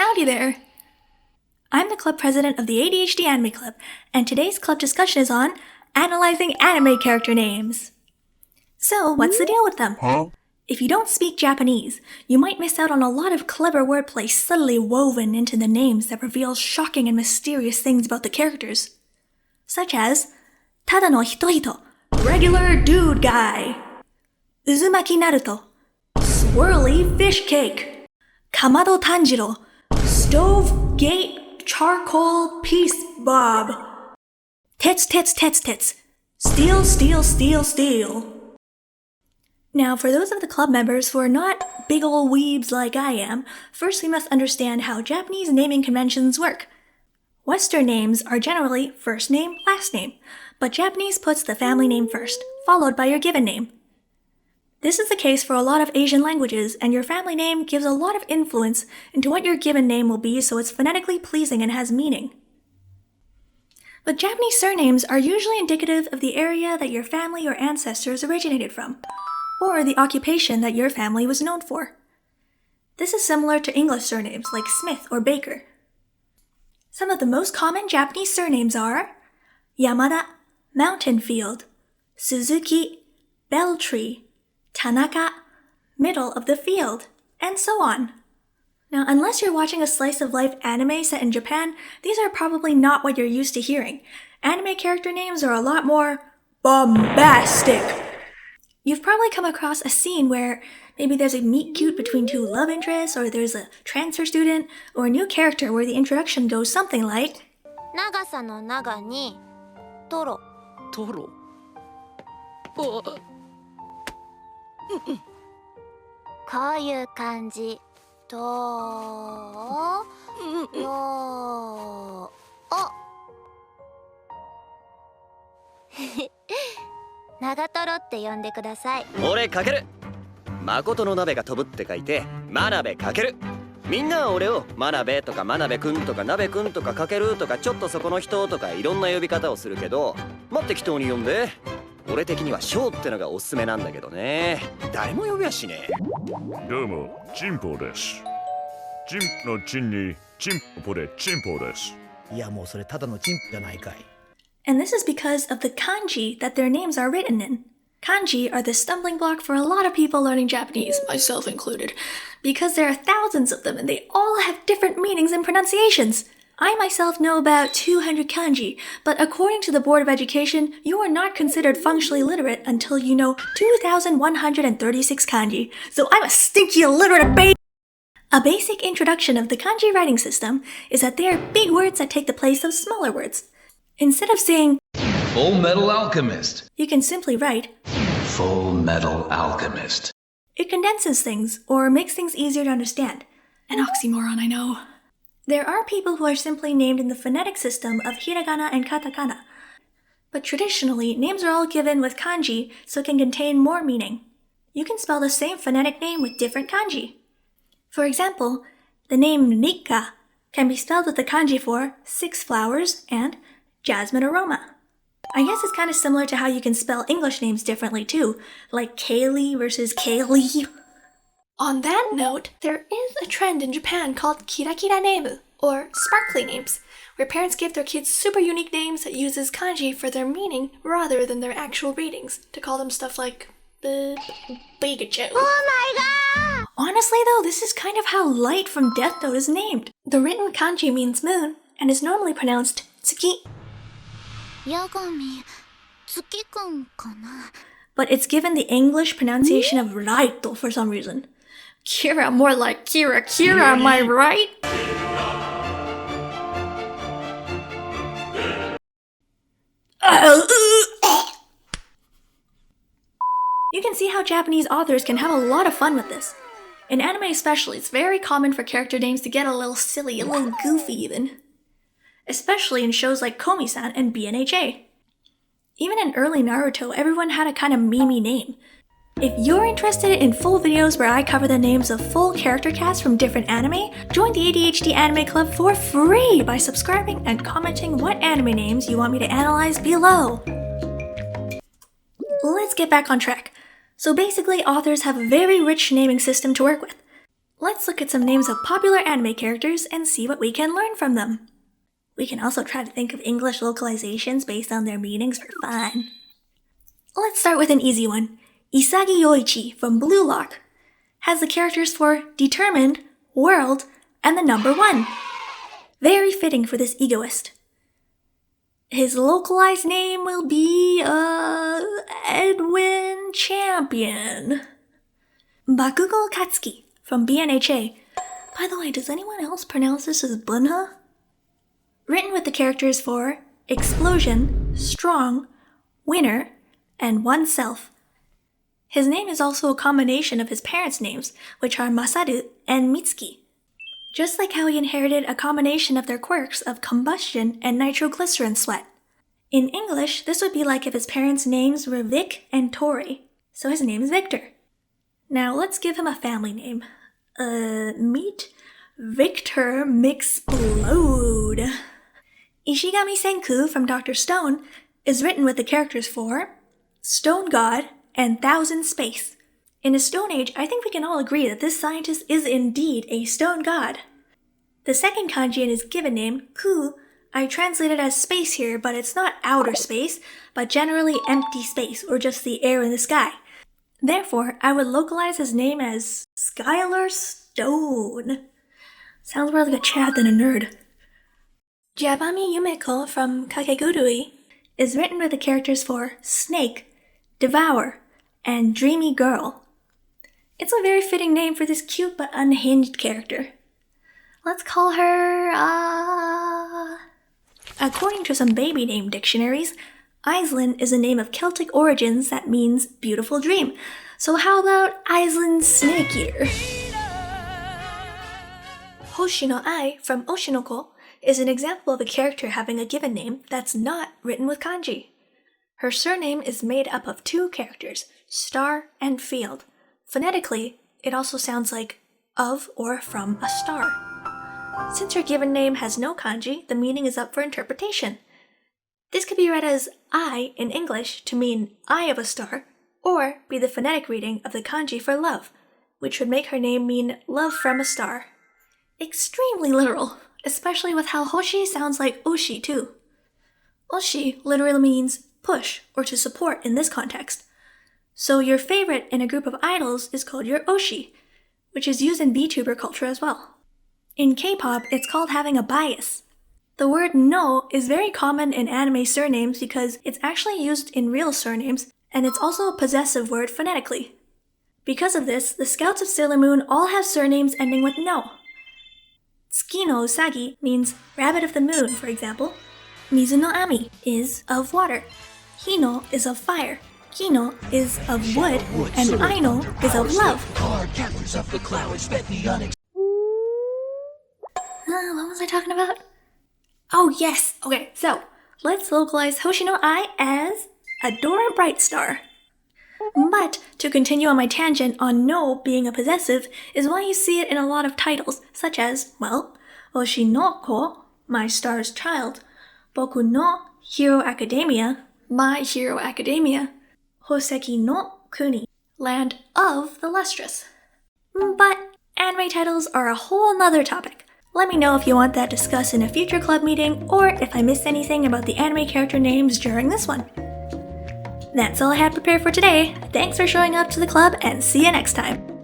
Howdy there! I'm the club president of the ADHD Anime Club, and today's club discussion is on analyzing anime character names. So, what's the deal with them? If you don't speak Japanese, you might miss out on a lot of clever wordplay subtly woven into the names that reveals shocking and mysterious things about the characters. Such as, Tada no Hitohito, regular dude guy. Uzumaki Naruto, swirly fish cake. Kamado Tanjiro, stove gate charcoal piece bob. Tits, steel, steel, steel, steel. Now, for those of the club members who are not big ol' weebs like I am, first we must understand how Japanese naming conventions work. Western names are generally first name, last name, but Japanese puts the family name first, followed by your given name. This is the case for a lot of Asian languages, and your family name gives a lot of influence into what your given name will be, so it's phonetically pleasing and has meaning. But Japanese surnames are usually indicative of the area that your family or ancestors originated from, or the occupation that your family was known for. This is similar to English surnames like Smith or Baker. Some of the most common Japanese surnames are Yamada, mountain field, Suzuki, bell tree, Tanaka, middle of the field, and so on. Now, unless you're watching a slice of life anime set in Japan, these are probably not what you're used to hearing. Anime character names are a lot more bombastic. You've probably come across a scene where maybe there's a meet-cute between two love interests, or there's a transfer student, or a new character where the introduction goes something like 長さの長にトロトロこういう感じとろお長トロって呼んでください。俺かける。誠の鍋が飛ぶって書いて真鍋かける。みんなは俺を真鍋とか真鍋くんとか鍋くんとかかけるとかちょっとそこの人とかいろんな呼び方をするけど、ま適当に呼んで。俺的にはショーってのがおすすめなんだけどね。誰も呼びやしねえ。どうも、チンポです。チンポのチンにチンポでチンポです。いやもうそれただのチンポじゃないかい。And this is because of the kanji that their names are written in. Kanji are the stumbling block for a lot of people learning Japanese, myself included, because there are thousands of them and they all have different meanings and pronunciations. I myself know about 200 kanji, but according to the Board of Education, you are not considered functionally literate until you know 2,136 kanji, so I'm a stinky illiterate baby! A basic introduction of the kanji writing system is that they are big words that take the place of smaller words. Instead of saying Full Metal Alchemist, you can simply write Full Metal Alchemist. It condenses things, or makes things easier to understand. An oxymoron, I know. There are people who are simply named in the phonetic system of hiragana and katakana. But traditionally, names are all given with kanji, so it can contain more meaning. You can spell the same phonetic name with different kanji. For example, the name Nikka can be spelled with the kanji for 6 flowers and jasmine aroma. I guess it's kind of similar to how you can spell English names differently too, like Kaylee versus Kaylee. On that note, there is a trend in Japan called kirakira nemu, or sparkly names, where parents give their kids super unique names that uses kanji for their meaning rather than their actual readings, to call them stuff like Pikachu. Oh my god! Honestly though, this is kind of how Light from Death Note is named. The written kanji means moon, and is normally pronounced tsuki. ヤガミ月くんかな But it's given the English pronunciation of Raito for some reason. Kira, more like Kira, am I right? You can see how Japanese authors can have a lot of fun with this. In anime especially, it's very common for character names to get a little silly, a little goofy even. Especially in shows like Komi-san and BNHA. Even in early Naruto, everyone had a kind of memey name. If you're interested in full videos where I cover the names of full character casts from different anime, join the ADHD Anime Club for free by subscribing and commenting what anime names you want me to analyze below. Let's get back on track. So basically, authors have a very rich naming system to work with. Let's look at some names of popular anime characters and see what we can learn from them. We can also try to think of English localizations based on their meanings for fun. Let's start with an easy one. Isagi Yoichi from Blue Lock has the characters for determined, world, and the number 1. Very fitting for this egoist. His localized name will be, Edwin Champion. Bakugo Katsuki from BNHA. By the way, does anyone else pronounce this as Bunha? Written with the characters for explosion, strong, winner, and oneself. His name is also a combination of his parents' names, which are Masaru and Mitsuki. Just like how he inherited a combination of their quirks of combustion and nitroglycerin sweat. In English, this would be like if his parents' names were Vic and Tori, so his name is Victor. Now let's give him a family name. Meet Victor Mixplode. Ishigami Senku from Dr. Stone is written with the characters for Stone God and Thousand Space. In the Stone Age, I think we can all agree that this scientist is indeed a stone god. The second kanji in his given name, Ku, I translated as space here, but it's not outer space, but generally empty space, or just the air in the sky. Therefore, I would localize his name as Skylar Stone. Sounds more like a Chad than a nerd. Jabami Yumeko from Kakegurui is written with the characters for Snake, Devour, and Dreamy Girl. It's a very fitting name for this cute but unhinged character. Let's call her, According to some baby name dictionaries, Aislinn is a name of Celtic origins that means beautiful dream. So how about Aislinn Snakeeater? Hoshino Ai from Oshinoko is an example of a character having a given name that's not written with kanji. Her surname is made up of 2 characters, star and field. Phonetically, it also sounds like of or from a star. Since her given name has no kanji, the meaning is up for interpretation. This could be read as I in English to mean eye of a star, or be the phonetic reading of the kanji for love, which would make her name mean love from a star. Extremely literal, especially with how Hoshi sounds like Oshi too. Oshi literally means push or to support in this context. So your favorite in a group of idols is called your Oshi, which is used in VTuber culture as well. In K-pop, it's called having a bias. The word no is very common in anime surnames because it's actually used in real surnames, and it's also a possessive word phonetically. Because of this, the Scouts of Sailor Moon all have surnames ending with no. Tsuki no Usagi means rabbit of the moon, for example. Mizu no Ami is of water. Hino is of fire. Kino is of wood. And Aino is of love. What was I talking about? Oh yes! Okay, so let's localize Hoshino Ai as Adora Bright Star. But to continue on my tangent on no being a possessive is why you see it in a lot of titles, such as, well, Oshinoko, My Star's Child, Boku no Hero Academia, My Hero Academia, Hoseki no Kuni, Land of the Lustrous. But anime titles are a whole nother topic. Let me know if you want that discussed in a future club meeting, or if I missed anything about the anime character names during this one. That's all I had prepared for today. Thanks for showing up to the club, and see you next time.